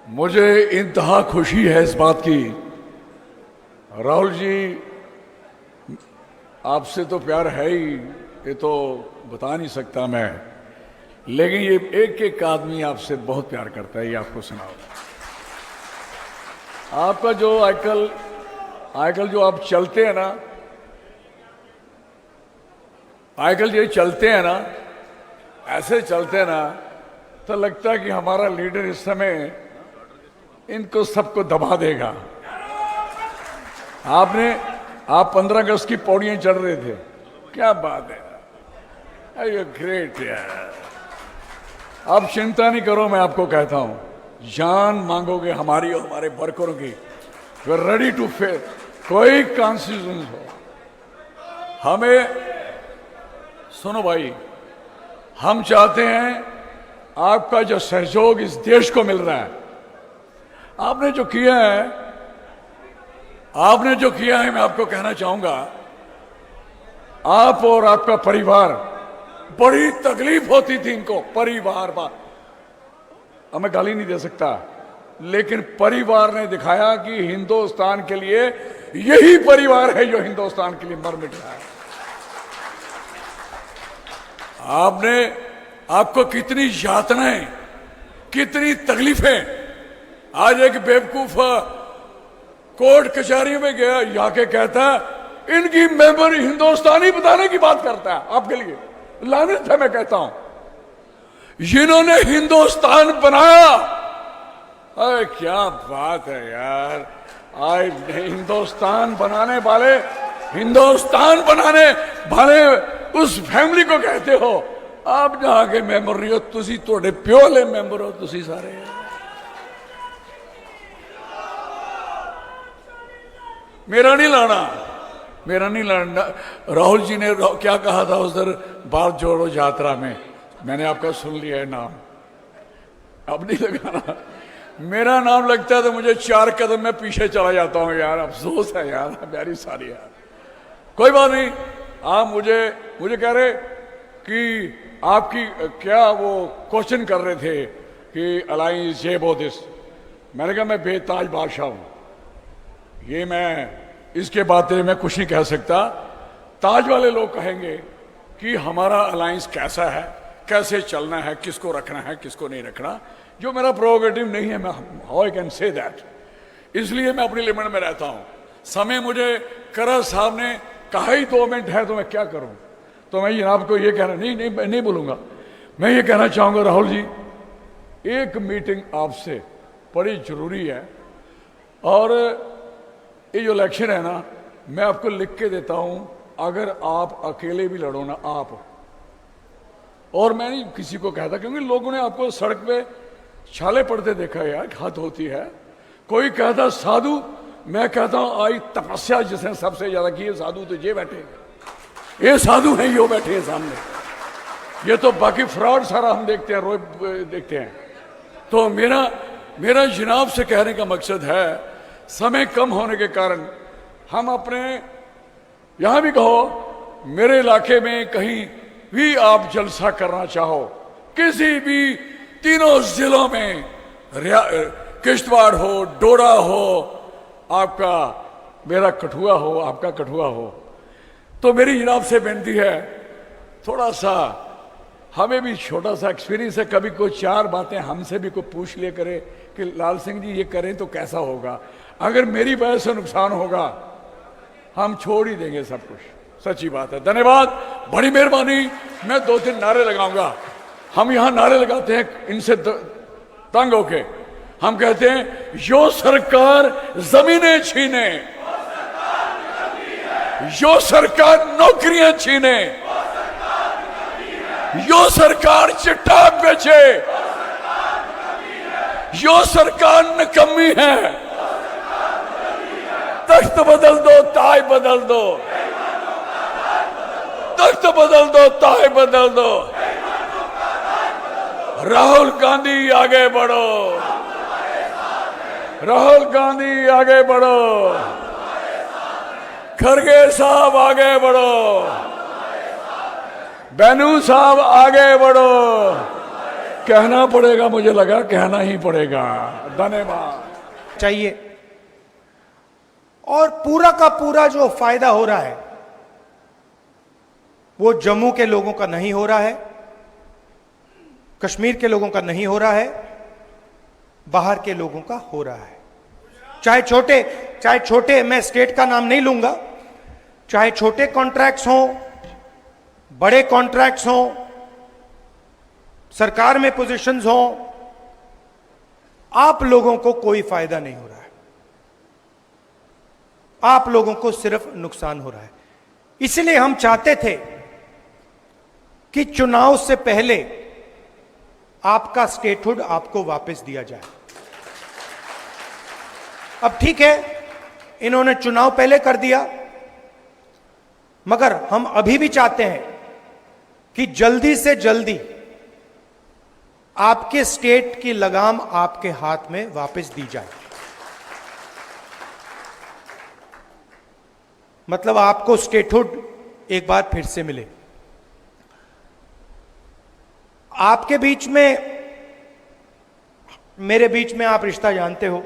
मुझे इंतहा खुशी है इस बात की, राहुल जी आपसे तो प्यार है ही, ये तो बता नहीं सकता मैं, लेकिन ये एक एक आदमी आपसे बहुत प्यार करता है, ये आपको सुनाओ। आपका जो आजकल जो आप चलते हैं ना, आजकल ये चलते हैं ना, ऐसे चलते हैं ना, तो लगता है कि हमारा लीडर इस समय इनको सबको दबा देगा। आप 15 अगस्त की पौड़ियां चढ़ रहे थे, क्या बात है, यू ग्रेट यार। आप चिंता नहीं करो, मैं आपको कहता हूं, जान मांगोगे हमारी और हमारे वर्करों की, we are ready to face कोई कॉन्स्टिट्यूशन हो। हमें सुनो भाई, हम चाहते हैं आपका जो सहयोग इस देश को मिल रहा है, आपने जो किया है मैं आपको कहना चाहूंगा, आप और आपका परिवार, बड़ी तकलीफ होती थी इनको, परिवार अब मैं गाली नहीं दे सकता, लेकिन परिवार ने दिखाया कि हिंदुस्तान के लिए यही परिवार है जो हिंदुस्तान के लिए मर मिट रहा है। आपको कितनी यातनाएं, कितनी तकलीफें। आज एक बेवकूफ कोर्ट कचहरी में गया, जाके कहता है इनकी मेंबर हिंदुस्तानी बताने की बात करता है। आपके लिए लानत है, मैं कहता हूं, जिन्होंने हिंदुस्तान बनाया। अरे क्या बात है यार, आज हिंदुस्तान बनाने वाले उस फैमिली को कहते हो आप जहां के मैंबर नहीं हो, तुसी तोड़े प्यो वाले मैंबर हो, तुसी सारे। मेरा नहीं लाना। राहुल जी ने क्या कहा था उधर भारत जोड़ो यात्रा में, मैंने आपका सुन लिया है नाम, अब नहीं लगाना। मेरा नाम लगता है तो मुझे 4 कदम में पीछे चला जाता हूं यार, अफसोस है यार, प्यारी सारी यार। कोई बात नहीं, आप मुझे कह रहे कि आपकी क्या वो क्वेश्चन कर रहे थे कि अलायंस ये वो दिस, मैंने कहा मैं बेताज बादशाह हूं, ये मैं इसके बातें मैं कुछ नहीं कह सकता। ताज वाले लोग कहेंगे कि हमारा अलायंस कैसा है, कैसे चलना है, किसको रखना है, किसको नहीं रखना, जो मेरा प्रोगेटिव नहीं है, मैं how I can say that. इसलिए मैं अपनी लिमिट में रहता हूं। समय मुझे करर साहब ने कहा ही 2 मिनट है, तो मैं क्या करूं, तो मैं जनाब को ये कहना नहीं बोलूंगा। मैं ये कहना चाहूंगा राहुल जी, एक मीटिंग आपसे बड़ी जरूरी है, और ये जो इलेक्शन है ना, मैं आपको लिख के देता हूं, अगर आप अकेले भी लड़ो ना आप, और मैं नहीं किसी को कहता, क्योंकि लोगों ने आपको सड़क पे छाले पड़ते देखा है यार, हद होती है। कोई कहता साधु, मैं कहता हूं आई तपस्या जिसने सबसे ज्यादा की है, साधु तो ये बैठे हैं, ये साधु हैं, यो बैठे हैं सामने, ये तो बाकी फ्रॉड सारा हम देखते हैं, रोज देखते हैं। तो मेरा जनाब से कहने का मकसद है, समय कम होने के कारण हम अपने यहां भी कहो, मेरे इलाके में कहीं भी आप जलसा करना चाहो, किसी भी 3 जिलों में, किश्तवाड़ हो, डोडा हो, आपका मेरा कठुआ हो, आपका कठुआ हो, तो मेरी जनाब से विनती है, थोड़ा सा हमें भी छोटा सा एक्सपीरियंस है, कभी कोई 4 बातें हमसे भी कोई पूछ लिया करे कि लाल सिंह जी ये करें तो कैसा होगा। अगर मेरी वजह से नुकसान होगा, हम छोड़ ही देंगे सब कुछ, सच्ची बात है। धन्यवाद, बड़ी मेहरबानी। मैं 2-3 नारे लगाऊंगा। हम यहां नारे लगाते हैं इनसे तंग होके, हम कहते हैं जो सरकार जमीनें छीने, जो सरकार नौकरियां छीने, जो सरकार चिट्टा बेचे, जो सरकार निकम्मी है, तख्त बदल दो, ताज बदल दो, तख्त बदल दो, ताज बदल दो। राहुल गांधी आगे बढ़ो, राहुल गांधी आगे बढ़ो, खड़गे साहब आगे बढ़ो, बैनू साहब आगे बढ़ो, कहना पड़ेगा, मुझे लगा कहना ही पड़ेगा। धन्यवाद चाहिए। और पूरा का पूरा जो फायदा हो रहा है वो जम्मू के लोगों का नहीं हो रहा है, कश्मीर के लोगों का नहीं हो रहा है, बाहर के लोगों का हो रहा है। चाहे छोटे, मैं स्टेट का नाम नहीं लूंगा, चाहे छोटे कॉन्ट्रैक्ट्स हों, बड़े कॉन्ट्रैक्ट्स हों, सरकार में पोजीशंस हों, आप लोगों को कोई फायदा नहीं हो रहा है, आप लोगों को सिर्फ नुकसान हो रहा है। इसलिए हम चाहते थे कि चुनाव से पहले आपका स्टेटहुड आपको वापस दिया जाए। अब ठीक है, इन्होंने चुनाव पहले कर दिया, मगर हम अभी भी चाहते हैं कि जल्दी से जल्दी आपके स्टेट की लगाम आपके हाथ में वापस दी जाए। मतलब आपको स्टेटहुड एक बार फिर से मिले। आपके बीच में, मेरे बीच में आप रिश्ता जानते हो,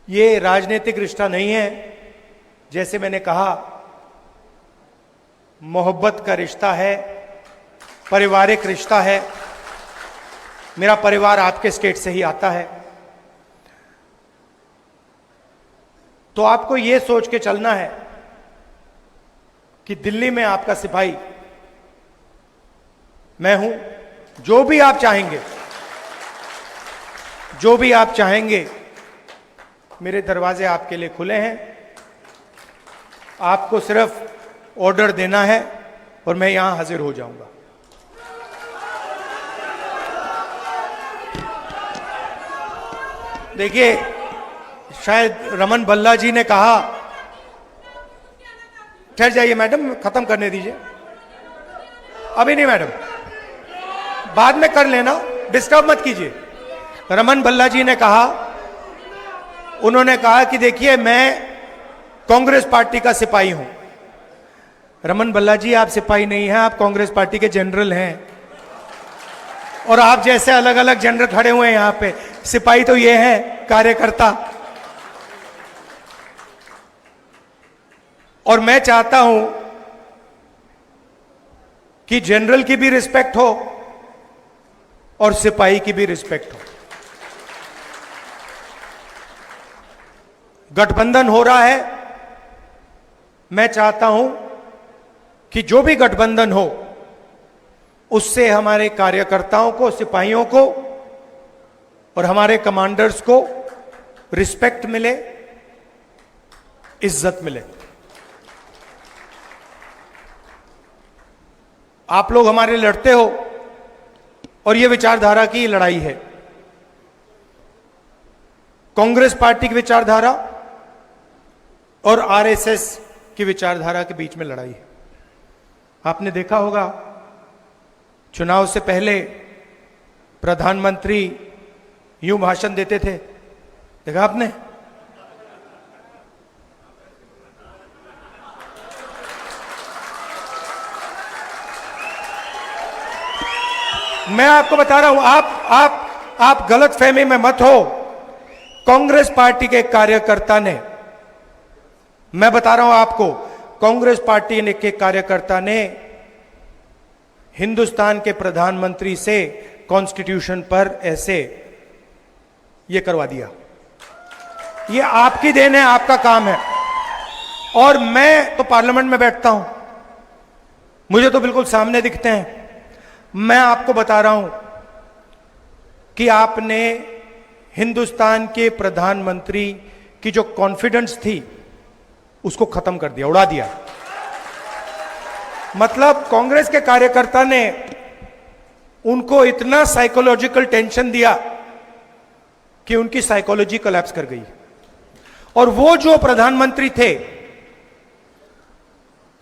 ये राजनीतिक रिश्ता नहीं है। जैसे मैंने कहा, मोहब्बत का रिश्ता है, पारिवारिक रिश्ता है। मेरा परिवार आपके स्टेट से ही आता है। तो आपको यह सोच के चलना है कि दिल्ली में आपका सिपाही मैं हूं। जो भी आप चाहेंगे, जो भी आप चाहेंगे, मेरे दरवाजे आपके लिए खुले हैं। आपको सिर्फ ऑर्डर देना है और मैं यहां हाजिर हो जाऊंगा। देखिए, शायद रमन भल्ला जी ने कहा, ठहर जाइए मैडम, खत्म करने दीजिए। अभी नहीं मैडम, बाद में कर लेना, डिस्टर्ब मत कीजिए। रमन भल्ला जी ने कहा, उन्होंने कहा कि देखिए मैं कांग्रेस पार्टी का सिपाही हूं। रमन भल्ला जी, आप सिपाही नहीं हैं, आप कांग्रेस पार्टी के जनरल हैं। और आप जैसे अलग अलग जनरल खड़े हुए हैं यहां पे। सिपाही तो ये है, कार्यकर्ता। और मैं चाहता हूं कि जनरल की भी रिस्पेक्ट हो और सिपाही की भी रिस्पेक्ट हो। गठबंधन हो रहा है, मैं चाहता हूं कि जो भी गठबंधन हो उससे हमारे कार्यकर्ताओं को, सिपाहियों को और हमारे कमांडर्स को रिस्पेक्ट मिले, इज्जत मिले। आप लोग हमारे लड़ते हो और यह विचारधारा की लड़ाई है। कांग्रेस पार्टी की विचारधारा और आरएसएस की विचारधारा के बीच में लड़ाई है। आपने देखा होगा, चुनाव से पहले प्रधानमंत्री यूं भाषण देते थे, देखा आपने? मैं आपको बता रहा हूं, आप गलत फहमी में मत हो। कांग्रेस पार्टी के कार्यकर्ता ने, मैं बता रहा हूं आपको, कांग्रेस पार्टी के कार्यकर्ता ने हिंदुस्तान के प्रधानमंत्री से कॉन्स्टिट्यूशन पर ऐसे ये करवा दिया। ये आपकी देन है, आपका काम है। और मैं तो पार्लियामेंट में बैठता हूं, मुझे तो बिल्कुल सामने दिखते हैं। मैं आपको बता रहा हूं कि आपने हिंदुस्तान के प्रधानमंत्री की जो कॉन्फिडेंस थी उसको खत्म कर दिया, उड़ा दिया। मतलब कांग्रेस के कार्यकर्ता ने उनको इतना साइकोलॉजिकल टेंशन दिया कि उनकी साइकोलॉजी कोलैप्स कर गई। और वो जो प्रधानमंत्री थे,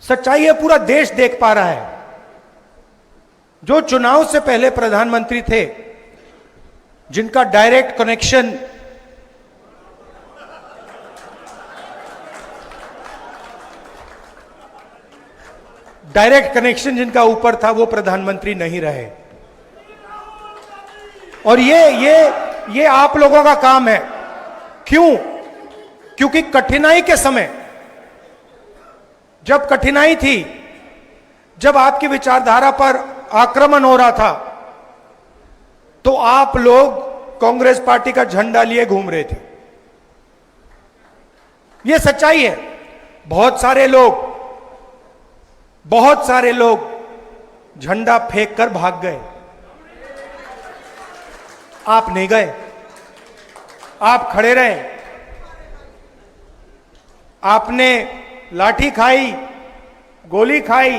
सच्चाई है, पूरा देश देख पा रहा है, जो चुनाव से पहले प्रधानमंत्री थे, जिनका डायरेक्ट कनेक्शन डायरेक्ट कनेक्शन जिनका ऊपर था वो प्रधानमंत्री नहीं रहे। और ये आप लोगों का काम है। क्यों? क्योंकि कठिनाई के समय, जब कठिनाई थी, जब आपकी विचारधारा पर आक्रमण हो रहा था, तो आप लोग कांग्रेस पार्टी का झंडा लिए घूम रहे थे। यह सच्चाई है। बहुत सारे लोग झंडा फेंक कर भाग गए। आप नहीं गए, आप खड़े रहे। आपने लाठी खाई, गोली खाई,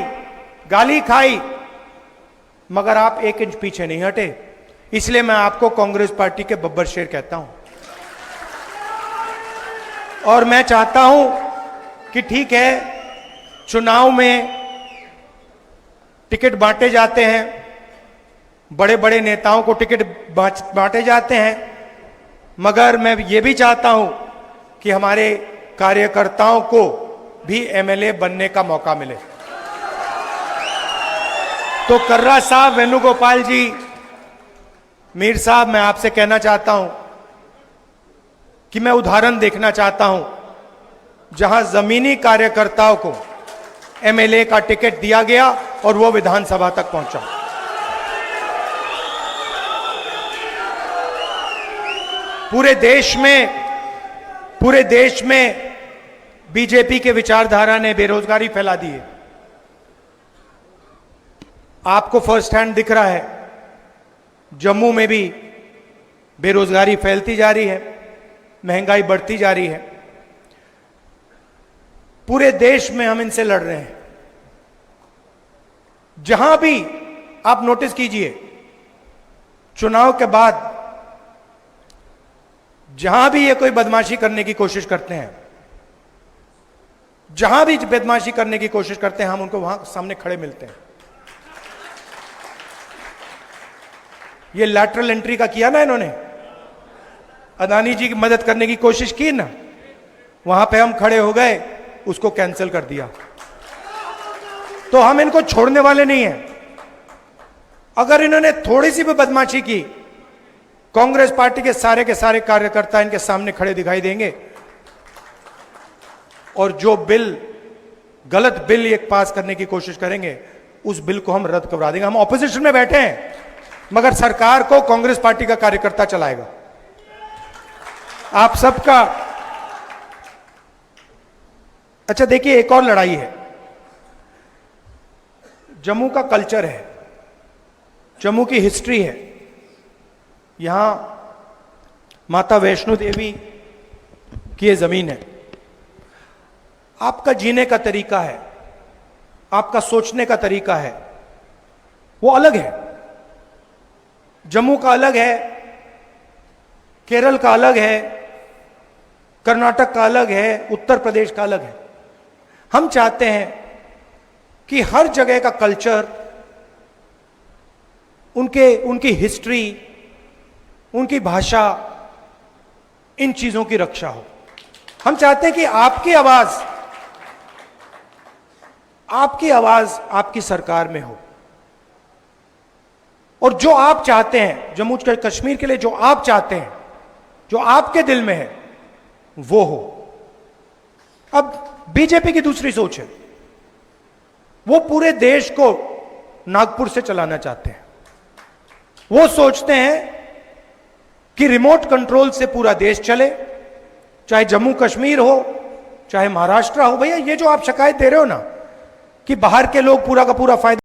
गाली खाई, मगर आप 1 इंच पीछे नहीं हटे। इसलिए मैं आपको कांग्रेस पार्टी के बब्बर शेर कहता हूं। और मैं चाहता हूं कि ठीक है, चुनाव में टिकट बांटे जाते हैं, बड़े बड़े नेताओं को टिकट बांटे जाते हैं, मगर मैं ये भी चाहता हूं कि हमारे कार्यकर्ताओं को भी एमएलए बनने का मौका मिले। तो कर्रा साहब, वेणुगोपाल जी, मीर साहब, मैं आपसे कहना चाहता हूं कि मैं उदाहरण देखना चाहता हूं जहां जमीनी कार्यकर्ताओं को एमएलए का टिकट दिया गया और वो विधानसभा तक पहुंचा। पूरे देश में बीजेपी के विचारधारा ने बेरोजगारी फैला दी है। आपको फर्स्ट हैंड दिख रहा है, जम्मू में भी बेरोजगारी फैलती जा रही है, महंगाई बढ़ती जा रही है। पूरे देश में हम इनसे लड़ रहे हैं। जहां भी आप नोटिस कीजिए, चुनाव के बाद जहां भी ये कोई बदमाशी करने की कोशिश करते हैं, जहां भी बदमाशी करने की कोशिश करते हैं, हम उनको वहां सामने खड़े मिलते हैं। ये लैटरल एंट्री का किया ना इन्होंने, अदानी जी की मदद करने की कोशिश की ना, वहां पे हम खड़े हो गए, उसको कैंसिल कर दिया। तो हम इनको छोड़ने वाले नहीं हैं। अगर इन्होंने थोड़ी सी भी बदमाशी की, कांग्रेस पार्टी के सारे कार्यकर्ता इनके सामने खड़े दिखाई देंगे और जो गलत बिल एक पास करने की कोशिश करेंगे, उस बिल को हम रद्द करवा देंगे। हम ऑपोजिशन में बैठे हैं, मगर सरकार को कांग्रेस पार्टी का कार्यकर्ता चलाएगा। आप सबका अच्छा देखिए, एक और लड़ाई है। जम्मू का कल्चर है, जम्मू की हिस्ट्री है। यहां माता वैष्णो देवी की ये जमीन है। आपका जीने का तरीका है, आपका सोचने का तरीका है, वो अलग है। जम्मू का अलग है, केरल का अलग है, कर्नाटक का अलग है, उत्तर प्रदेश का अलग है। हम चाहते हैं कि हर जगह का कल्चर, उनकी हिस्ट्री, उनकी भाषा, इन चीजों की रक्षा हो। हम चाहते हैं कि आपकी आवाज आपकी सरकार में हो, और जो आप चाहते हैं, जम्मू कश्मीर के लिए जो आप चाहते हैं, जो आपके दिल में है, वो हो। अब बीजेपी की दूसरी सोच है, वो पूरे देश को नागपुर से चलाना चाहते हैं। वो सोचते हैं कि रिमोट कंट्रोल से पूरा देश चले, चाहे जम्मू कश्मीर हो, चाहे महाराष्ट्र हो। भैया, ये जो आप शिकायत दे रहे हो ना कि बाहर के लोग पूरा का पूरा फायदा